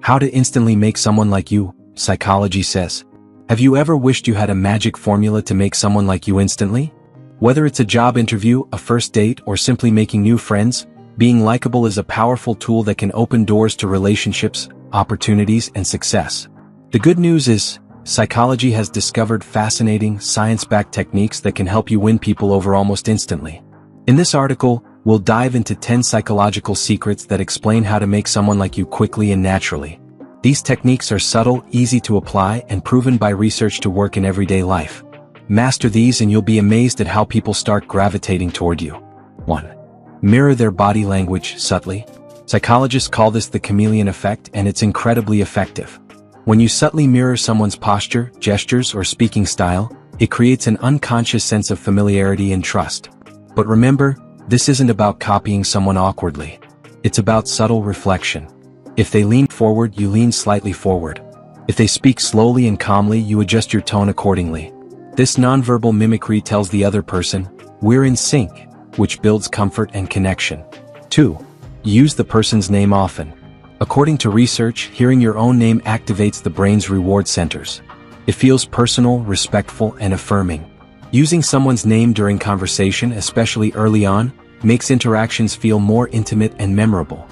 How to instantly make someone like you, psychology says. Have you ever wished you had a magic formula to make someone like you instantly? Whether it's a job interview, a first date, or simply making new friends, being likable is a powerful tool that can open doors to relationships, opportunities, and success. The good news is, psychology has discovered fascinating, science-backed techniques that can help you win people over almost instantly. In this article, we'll dive into 10 psychological secrets that explain how to make someone like you quickly and naturally. These techniques are subtle, easy to apply, and proven by research to work in everyday life. Master these and you'll be amazed at how people start gravitating toward you. 1. Mirror their body language subtly. Psychologists call this the chameleon effect, and it's incredibly effective. When you subtly mirror someone's posture, gestures, or speaking style, it creates an unconscious sense of familiarity and trust. But remember, this isn't about copying someone awkwardly. It's about subtle reflection. If they lean forward, you lean slightly forward. If they speak slowly and calmly, you adjust your tone accordingly. This nonverbal mimicry tells the other person, "We're in sync," which builds comfort and connection. 2. Use the person's name often. According to research, hearing your own name activates the brain's reward centers. It feels personal, respectful, and affirming. Using someone's name during conversation, especially early on, makes interactions feel more intimate and memorable.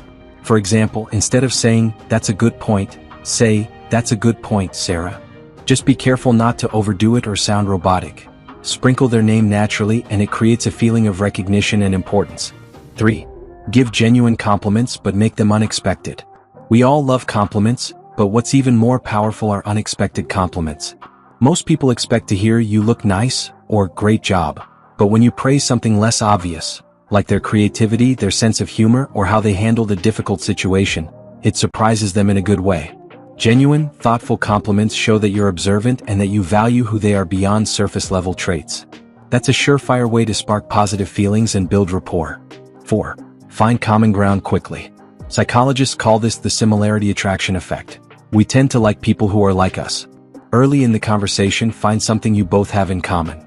For example, instead of saying, "That's a good point," say, "That's a good point, Sarah." Just be careful not to overdo it or sound robotic. Sprinkle their name naturally, and it creates a feeling of recognition and importance. 3. Give genuine compliments, but make them unexpected. We all love compliments, but what's even more powerful are unexpected compliments. Most people expect to hear "you look nice" or "great job," but when you praise something less obvious, like their creativity, their sense of humor, or how they handled a difficult situation, it surprises them in a good way. Genuine, thoughtful compliments show that you're observant and that you value who they are beyond surface-level traits. That's a surefire way to spark positive feelings and build rapport. 4. Find common ground quickly. Psychologists call this the similarity attraction effect. We tend to like people who are like us. Early in the conversation, find something you both have in common.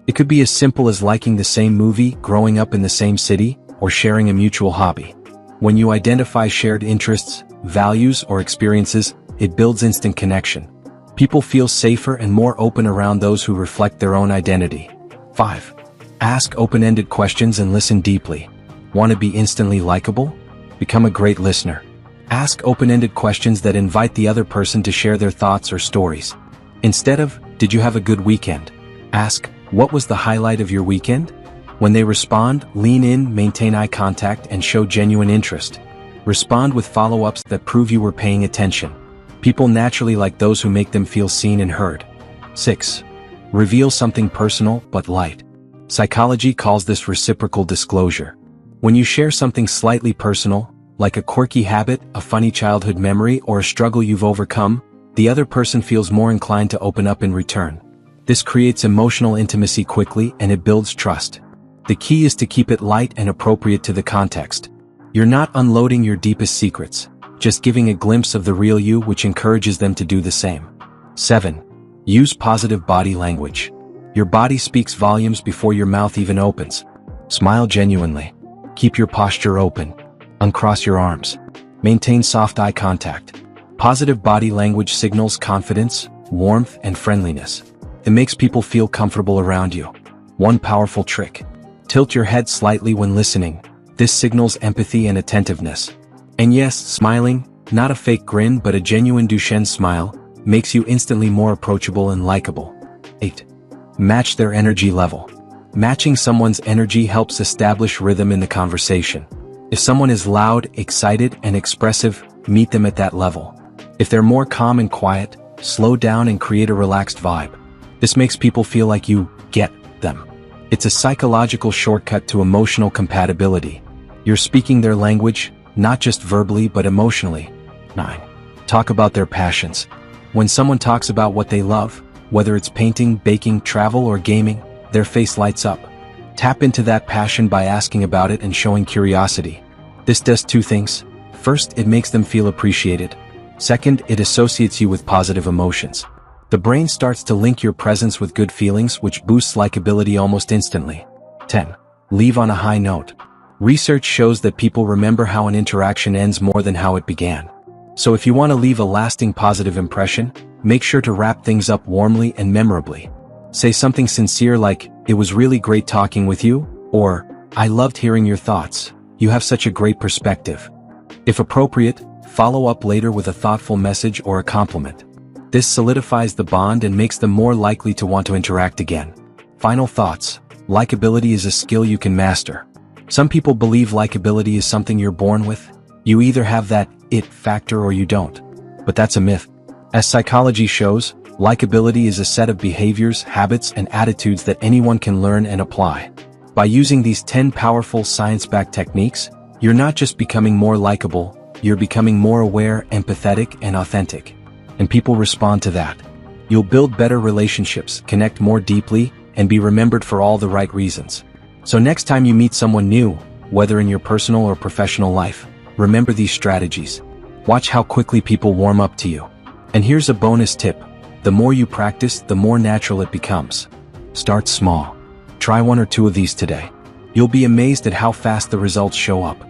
It could be as simple as liking the same movie, growing up in the same city, or sharing a mutual hobby. When you identify shared interests, values, or experiences, it builds instant connection. People feel safer and more open around those who reflect their own identity. 5. Ask open-ended questions and listen deeply. Want to be instantly likable? Become a great listener. Ask open-ended questions that invite the other person to share their thoughts or stories. Instead of, "Did you have a good weekend?" ask, "What was the highlight of your weekend?" When they respond, lean in, maintain eye contact, and show genuine interest. Respond with follow-ups that prove you were paying attention. People naturally like those who make them feel seen and heard. 6. Reveal something personal but light. Psychology calls this reciprocal disclosure. When you share something slightly personal, like a quirky habit, a funny childhood memory, or a struggle you've overcome, the other person feels more inclined to open up in return. This creates emotional intimacy quickly, and it builds trust. The key is to keep it light and appropriate to the context. You're not unloading your deepest secrets, just giving a glimpse of the real you, which encourages them to do the same. 7. Use positive body language. Your body speaks volumes before your mouth even opens. Smile genuinely. Keep your posture open. Uncross your arms. Maintain soft eye contact. Positive body language signals confidence, warmth, and friendliness. It makes people feel comfortable around you. One powerful trick. Tilt your head slightly when listening. This signals empathy and attentiveness. And yes, smiling, not a fake grin but a genuine Duchenne smile, makes you instantly more approachable and likable. 8. Match their energy level. Matching someone's energy helps establish rhythm in the conversation. If someone is loud, excited, and expressive, meet them at that level. If they're more calm and quiet, slow down and create a relaxed vibe. This makes people feel like you get them. It's a psychological shortcut to emotional compatibility. You're speaking their language, not just verbally but emotionally. 9. Talk about their passions. When someone talks about what they love, whether it's painting, baking, travel, or gaming, their face lights up. Tap into that passion by asking about it and showing curiosity. This does two things. First, it makes them feel appreciated. Second, it associates you with positive emotions. The brain starts to link your presence with good feelings, which boosts likability almost instantly. 10. Leave on a high note. Research shows that people remember how an interaction ends more than how it began. So if you want to leave a lasting positive impression, make sure to wrap things up warmly and memorably. Say something sincere like, "It was really great talking with you," or, "I loved hearing your thoughts. You have such a great perspective." If appropriate, follow up later with a thoughtful message or a compliment. This solidifies the bond and makes them more likely to want to interact again. Final thoughts. Likability is a skill you can master. Some people believe likability is something you're born with. You either have that it factor or you don't. But that's a myth. As psychology shows, likability is a set of behaviors, habits, and attitudes that anyone can learn and apply. By using these 10 powerful science-backed techniques, you're not just becoming more likable, you're becoming more aware, empathetic, and authentic. And people respond to that. You'll build better relationships, connect more deeply, and be remembered for all the right reasons. So next time you meet someone new, whether in your personal or professional life, remember these strategies. Watch how quickly people warm up to you. And here's a bonus tip. The more you practice, the more natural it becomes. Start small. Try 1 or 2 of these today. You'll be amazed at how fast the results show up.